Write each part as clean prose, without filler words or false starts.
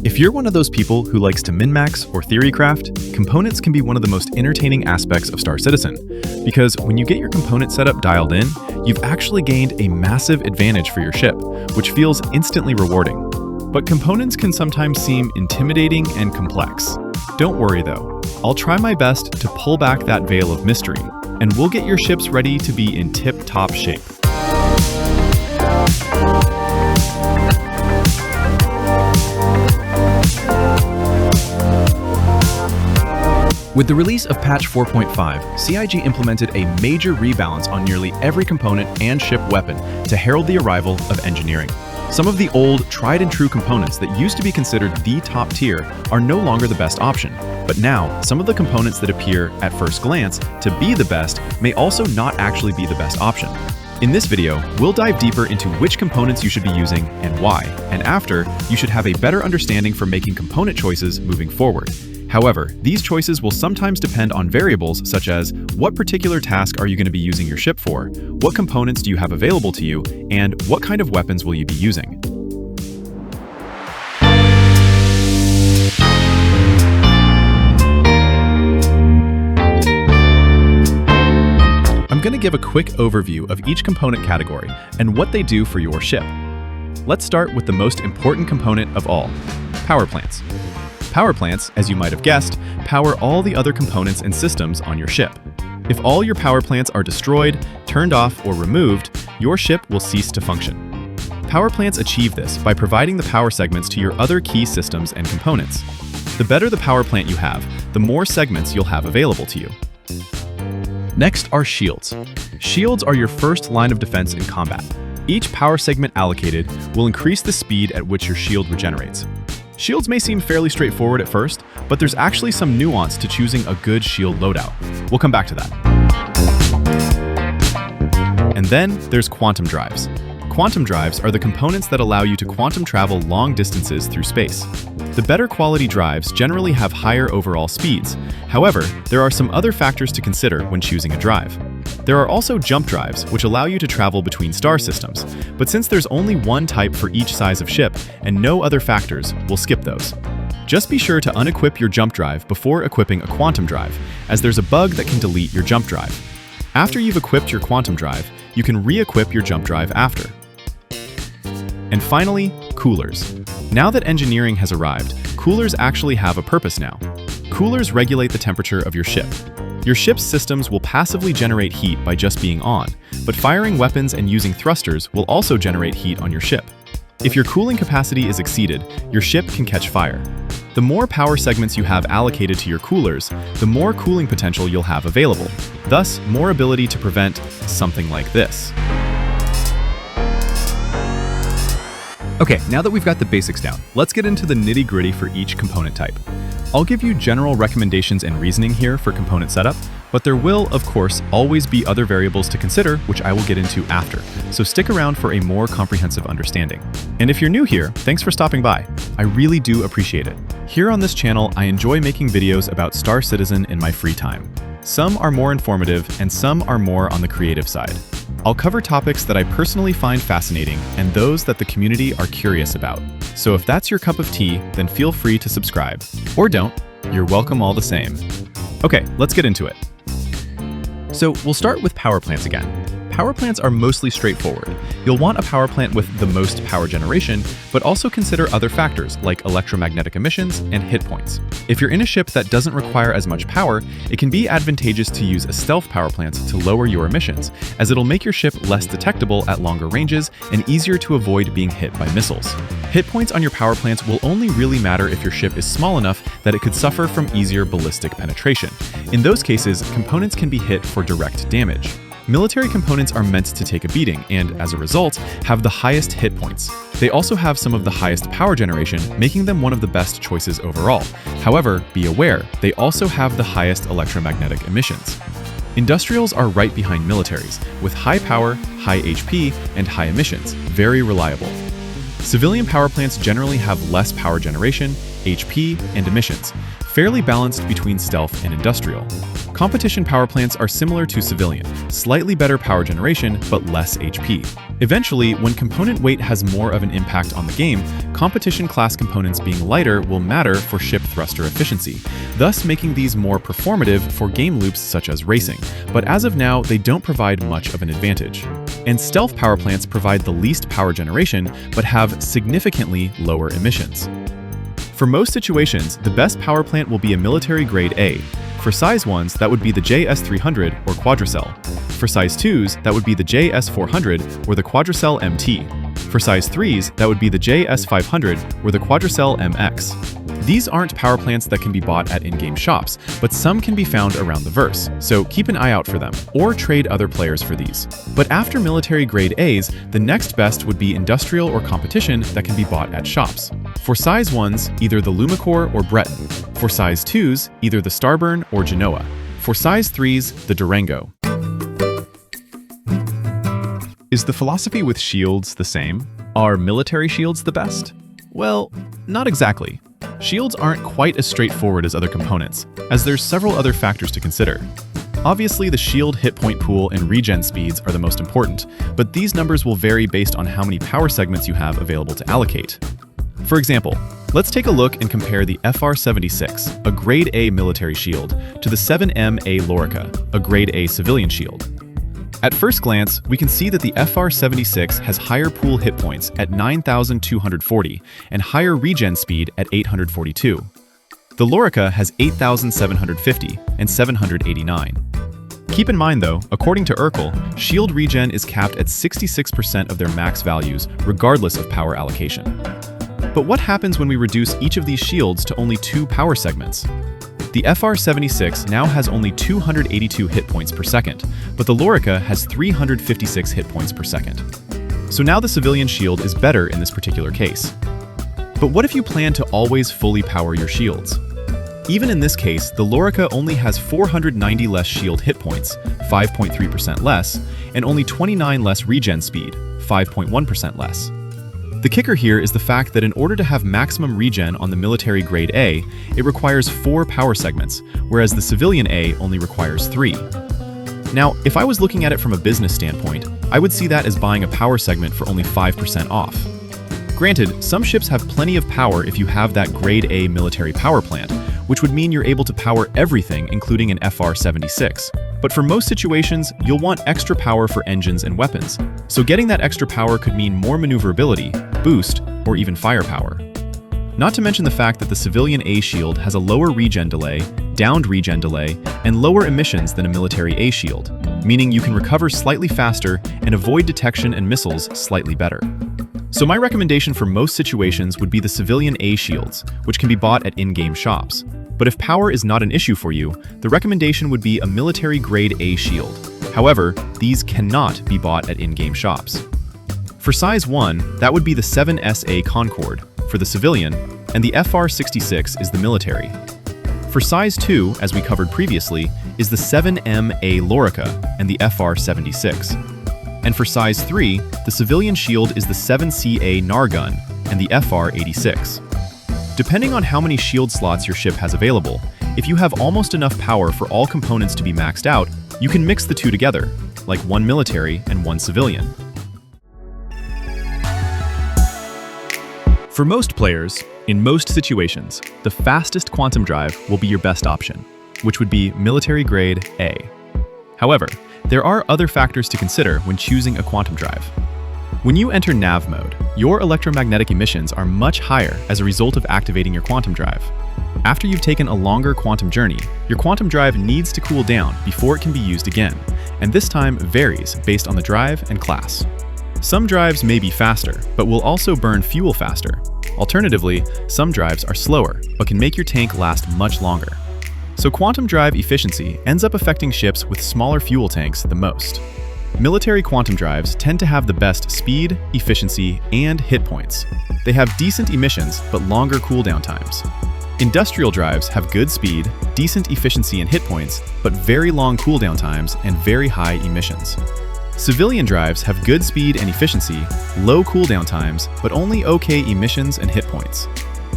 If you're one of those people who likes to min-max or theory craft, components can be one of the most entertaining aspects of Star Citizen, because when you get your component setup dialed in, you've actually gained a massive advantage for your ship, which feels instantly rewarding. But components can sometimes seem intimidating and complex. Don't worry though, I'll try my best to pull back that veil of mystery, and we'll get your ships ready to be in tip-top shape. With the release of patch 4.5, CIG implemented a major rebalance on nearly every component and ship weapon to herald the arrival of engineering. Some of the old, tried-and-true components that used to be considered the top tier are no longer the best option, but now some of the components that appear, at first glance, to be the best may also not actually be the best option. In this video, we'll dive deeper into which components you should be using and why, and after, you should have a better understanding for making component choices moving forward. However, these choices will sometimes depend on variables such as what particular task are you going to be using your ship for, what components do you have available to you, and what kind of weapons will you be using. I'm going to give a quick overview of each component category and what they do for your ship. Let's start with the most important component of all, power plants. Power plants, as you might have guessed, power all the other components and systems on your ship. If all your power plants are destroyed, turned off, or removed, your ship will cease to function. Power plants achieve this by providing the power segments to your other key systems and components. The better the power plant you have, the more segments you'll have available to you. Next are shields. Shields are your first line of defense in combat. Each power segment allocated will increase the speed at which your shield regenerates. Shields may seem fairly straightforward at first, but there's actually some nuance to choosing a good shield loadout. We'll come back to that. And then there's quantum drives. Quantum drives are the components that allow you to quantum travel long distances through space. The better quality drives generally have higher overall speeds. However, there are some other factors to consider when choosing a drive. There are also jump drives, which allow you to travel between star systems, but since there's only one type for each size of ship and no other factors, we'll skip those. Just be sure to unequip your jump drive before equipping a quantum drive, as there's a bug that can delete your jump drive. After you've equipped your quantum drive, you can re-equip your jump drive after. And finally, coolers. Now that engineering has arrived, coolers actually have a purpose now. Coolers regulate the temperature of your ship. Your ship's systems will passively generate heat by just being on, but firing weapons and using thrusters will also generate heat on your ship. If your cooling capacity is exceeded, your ship can catch fire. The more power segments you have allocated to your coolers, the more cooling potential you'll have available, thus more ability to prevent something like this. Okay, now that we've got the basics down, let's get into the nitty-gritty for each component type. I'll give you general recommendations and reasoning here for component setup, but there will, of course, always be other variables to consider, which I will get into after, so stick around for a more comprehensive understanding. And if you're new here, thanks for stopping by. I really do appreciate it. Here on this channel, I enjoy making videos about Star Citizen in my free time. Some are more informative, and some are more on the creative side. I'll cover topics that I personally find fascinating and those that the community are curious about. So if that's your cup of tea, then feel free to subscribe. Or don't, you're welcome all the same. Okay, let's get into it. So we'll start with power plants again. Power plants are mostly straightforward. You'll want a power plant with the most power generation, but also consider other factors like electromagnetic emissions and hit points. If you're in a ship that doesn't require as much power, it can be advantageous to use a stealth power plant to lower your emissions, as it'll make your ship less detectable at longer ranges and easier to avoid being hit by missiles. Hit points on your power plants will only really matter if your ship is small enough that it could suffer from easier ballistic penetration. In those cases, components can be hit for direct damage. Military components are meant to take a beating and, as a result, have the highest hit points. They also have some of the highest power generation, making them one of the best choices overall. However, be aware, they also have the highest electromagnetic emissions. Industrials are right behind militaries, with high power, high HP, and high emissions, very reliable. Civilian power plants generally have less power generation, HP, and emissions, fairly balanced between stealth and industrial. Competition power plants are similar to civilian, slightly better power generation but less HP. Eventually, when component weight has more of an impact on the game, competition class components being lighter will matter for ship thruster efficiency, thus making these more performative for game loops such as racing. But as of now, they don't provide much of an advantage. And stealth power plants provide the least power generation, but have significantly lower emissions. For most situations, the best power plant will be a military grade A. For size 1s, that would be the JS300 or Quadricell. For size 2s, that would be the JS400 or the Quadricell MT. For size 3s, that would be the JS500 or the Quadricell MX. These aren't power plants that can be bought at in-game shops, but some can be found around the verse, so keep an eye out for them, or trade other players for these. But after military grade A's, the next best would be industrial or competition that can be bought at shops. For size 1s, either the Lumicore or Breton. For size 2s, either the Starburn or Genoa. For size 3s, the Durango. Is the philosophy with shields the same? Are military shields the best? Well, not exactly. Shields aren't quite as straightforward as other components, as there's several other factors to consider. Obviously, the shield hit point pool and regen speeds are the most important, but these numbers will vary based on how many power segments you have available to allocate. For example, let's take a look and compare the FR-76, a grade A military shield, to the 7M-A Lorica, a grade A civilian shield. At first glance, we can see that the FR-76 has higher pool hit points at 9,240 and higher regen speed at 842. The Lorica has 8,750 and 789. Keep in mind though, according to Urkel, shield regen is capped at 66% of their max values, regardless of power allocation. But what happens when we reduce each of these shields to only 2 power segments? The FR-76 now has only 282 hit points per second, but the Lorica has 356 hit points per second. So now the civilian shield is better in this particular case. But what if you plan to always fully power your shields? Even in this case, the Lorica only has 490 less shield hit points, 5.3% less, and only 29 less regen speed, 5.1% less. The kicker here is the fact that in order to have maximum regen on the military grade A, it requires 4 power segments, whereas the civilian A only requires 3. Now, if I was looking at it from a business standpoint, I would see that as buying a power segment for only 5% off. Granted, some ships have plenty of power if you have that grade A military power plant, which would mean you're able to power everything, including an FR-76. But for most situations, you'll want extra power for engines and weapons, so getting that extra power could mean more maneuverability, boost, or even firepower. Not to mention the fact that the civilian A shield has a lower regen delay, downed regen delay, and lower emissions than a military A shield, meaning you can recover slightly faster and avoid detection and missiles slightly better. So my recommendation for most situations would be the civilian A shields, which can be bought at in-game shops. But if power is not an issue for you, the recommendation would be a military grade A shield. However, these cannot be bought at in-game shops. For size 1, that would be the 7SA Concorde for the civilian, and the FR-66 is the military. For size 2, as we covered previously, is the 7M-A Lorica and the FR-76. And for size 3, the civilian shield is the 7CA Nargun and the FR-86. Depending on how many shield slots your ship has available, if you have almost enough power for all components to be maxed out, you can mix the two together, like one military and one civilian. For most players, in most situations, the fastest quantum drive will be your best option, which would be military grade A. However, there are other factors to consider when choosing a quantum drive. When you enter nav mode, your electromagnetic emissions are much higher as a result of activating your quantum drive. After you've taken a longer quantum journey, your quantum drive needs to cool down before it can be used again, and this time varies based on the drive and class. Some drives may be faster, but will also burn fuel faster. Alternatively, some drives are slower, but can make your tank last much longer. So quantum drive efficiency ends up affecting ships with smaller fuel tanks the most. Military quantum drives tend to have the best speed, efficiency, and hit points. They have decent emissions but longer cooldown times. Industrial drives have good speed, decent efficiency and hit points, but very long cooldown times and very high emissions. Civilian drives have good speed and efficiency, low cooldown times, but only okay emissions and hit points.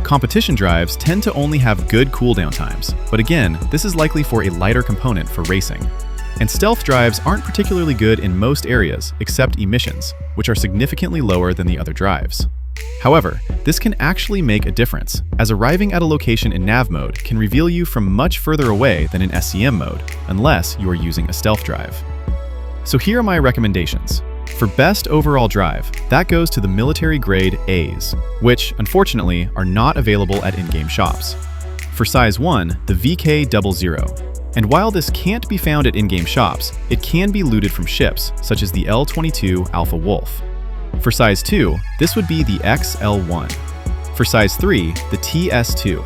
Competition drives tend to only have good cooldown times, but again, this is likely for a lighter component for racing. And stealth drives aren't particularly good in most areas except emissions, which are significantly lower than the other drives. However, this can actually make a difference, as arriving at a location in nav mode can reveal you from much further away than in SCM mode, unless you are using a stealth drive. So here are my recommendations. For best overall drive, that goes to the military grade A's, which, unfortunately, are not available at in-game shops. For size 1, the VK00. And while this can't be found at in-game shops, it can be looted from ships, such as the L-22 Alpha Wolf. For size 2, this would be the XL1. For size 3, the TS2.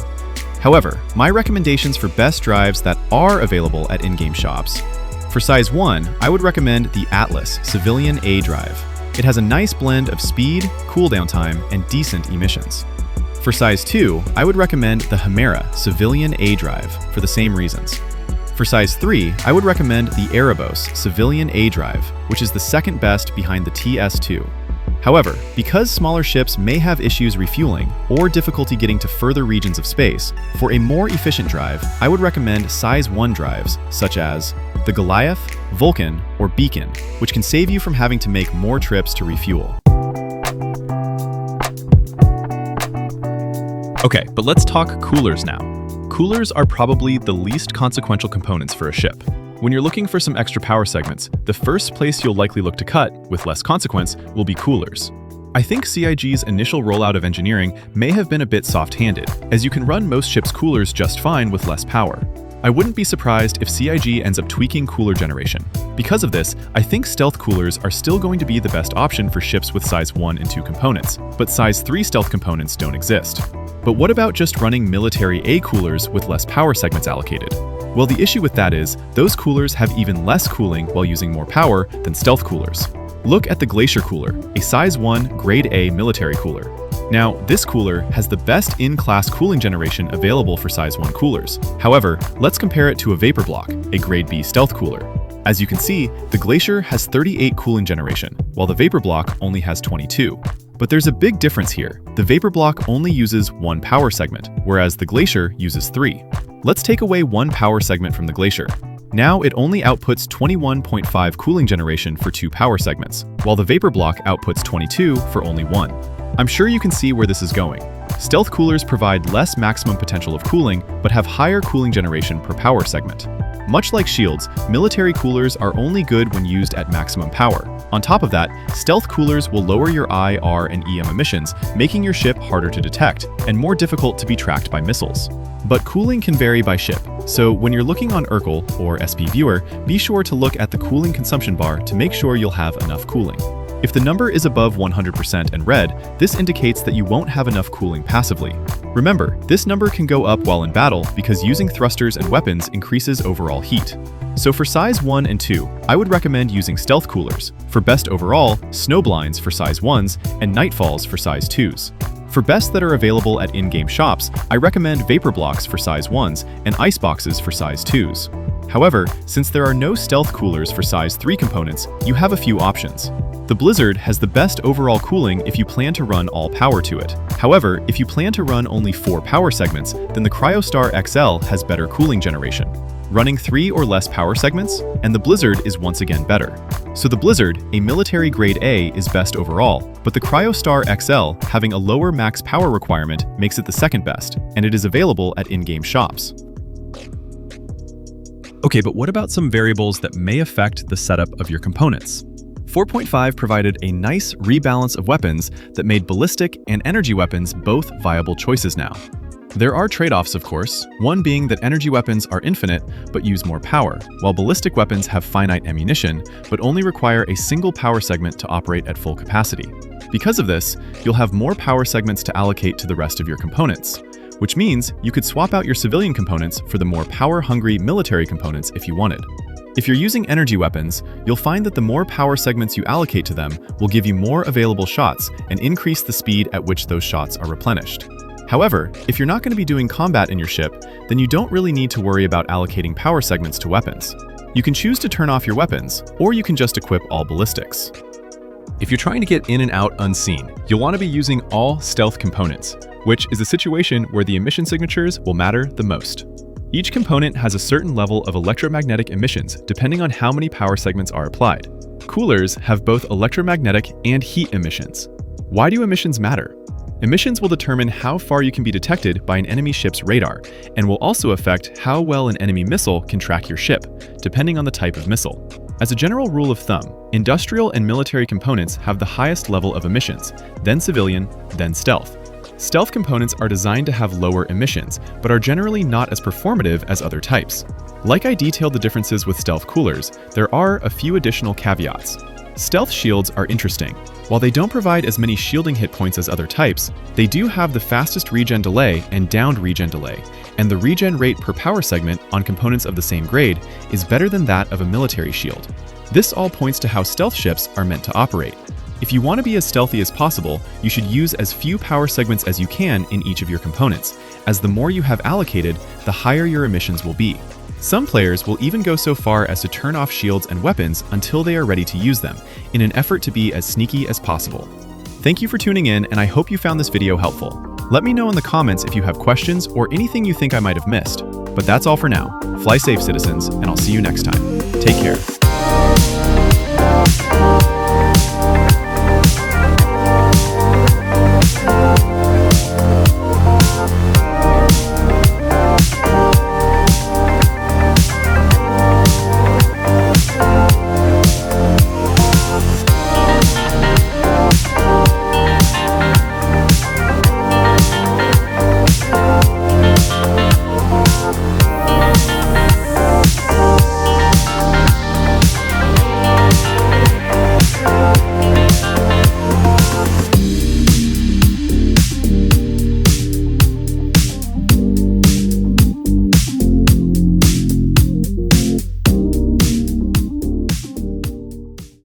However, my recommendations for best drives that are available at in-game shops. For size 1, I would recommend the Atlas Civilian A drive. It has a nice blend of speed, cooldown time, and decent emissions. For size 2, I would recommend the Hemera Civilian A drive for the same reasons. For size 3, I would recommend the Erebos Civilian A drive, which is the second best behind the TS2. However, because smaller ships may have issues refueling or difficulty getting to further regions of space, for a more efficient drive, I would recommend size 1 drives, such as the Goliath, Vulcan, or Beacon, which can save you from having to make more trips to refuel. Okay, but let's talk coolers now. Coolers are probably the least consequential components for a ship. When you're looking for some extra power segments, the first place you'll likely look to cut, with less consequence, will be coolers. I think CIG's initial rollout of engineering may have been a bit soft-handed, as you can run most ships' coolers just fine with less power. I wouldn't be surprised if CIG ends up tweaking cooler generation. Because of this, I think stealth coolers are still going to be the best option for ships with size 1 and 2 components, but size 3 stealth components don't exist. But what about just running military A coolers with less power segments allocated? Well, the issue with that is, those coolers have even less cooling while using more power than stealth coolers. Look at the Glacier cooler, a size 1 grade A military cooler. Now, this cooler has the best in-class cooling generation available for size 1 coolers. However, let's compare it to a Vaporblock, a grade B stealth cooler. As you can see, the Glacier has 38 cooling generation, while the Vaporblock only has 22. But there's a big difference here. The Vaporblock only uses 1 power segment, whereas the Glacier uses 3. Let's take away 1 power segment from the Glacier. Now it only outputs 21.5 cooling generation for 2 power segments, while the Vaporblock outputs 22 for only 1. I'm sure you can see where this is going. Stealth coolers provide less maximum potential of cooling, but have higher cooling generation per power segment. Much like shields, military coolers are only good when used at maximum power. On top of that, stealth coolers will lower your IR and EM emissions, making your ship harder to detect and more difficult to be tracked by missiles. But cooling can vary by ship, so when you're looking on Urkel or SP Viewer, be sure to look at the cooling consumption bar to make sure you'll have enough cooling. If the number is above 100% and red, this indicates that you won't have enough cooling passively. Remember, this number can go up while in battle because using thrusters and weapons increases overall heat. So for size 1 and 2, I would recommend using stealth coolers. For best overall, snow blinds for size 1s and nightfalls for size 2s. For best that are available at in-game shops, I recommend Vaporblocks for size 1s and iceboxes for size 2s. However, since there are no stealth coolers for size 3 components, you have a few options. The Blizzard has the best overall cooling if you plan to run all power to it. However, if you plan to run only 4 power segments, then the Cryostar XL has better cooling generation, running 3 or less power segments, and the Blizzard is once again better. So the Blizzard, a military grade A, is best overall, but the Cryostar XL, having a lower max power requirement, makes it the second best, and it is available at in-game shops. Okay, but what about some variables that may affect the setup of your components? 4.5 provided a nice rebalance of weapons that made ballistic and energy weapons both viable choices now. There are trade-offs, of course, one being that energy weapons are infinite but use more power, while ballistic weapons have finite ammunition but only require a single power segment to operate at full capacity. Because of this, you'll have more power segments to allocate to the rest of your components, which means you could swap out your civilian components for the more power-hungry military components if you wanted. If you're using energy weapons, you'll find that the more power segments you allocate to them will give you more available shots and increase the speed at which those shots are replenished. However, if you're not going to be doing combat in your ship, then you don't really need to worry about allocating power segments to weapons. You can choose to turn off your weapons, or you can just equip all ballistics. If you're trying to get in and out unseen, you'll want to be using all stealth components, which is a situation where the emission signatures will matter the most. Each component has a certain level of electromagnetic emissions depending on how many power segments are applied. Coolers have both electromagnetic and heat emissions. Why do emissions matter? Emissions will determine how far you can be detected by an enemy ship's radar, and will also affect how well an enemy missile can track your ship, depending on the type of missile. As a general rule of thumb, industrial and military components have the highest level of emissions, then civilian, then stealth. Stealth components are designed to have lower emissions, but are generally not as performative as other types. Like I detailed the differences with stealth coolers, there are a few additional caveats. Stealth shields are interesting. While they don't provide as many shielding hit points as other types, they do have the fastest regen delay and downed regen delay, and the regen rate per power segment on components of the same grade is better than that of a military shield. This all points to how stealth ships are meant to operate. If you want to be as stealthy as possible, you should use as few power segments as you can in each of your components, as the more you have allocated, the higher your emissions will be. Some players will even go so far as to turn off shields and weapons until they are ready to use them, in an effort to be as sneaky as possible. Thank you for tuning in, and I hope you found this video helpful. Let me know in the comments if you have questions or anything you think I might have missed. But that's all for now. Fly safe, citizens, and I'll see you next time. Take care.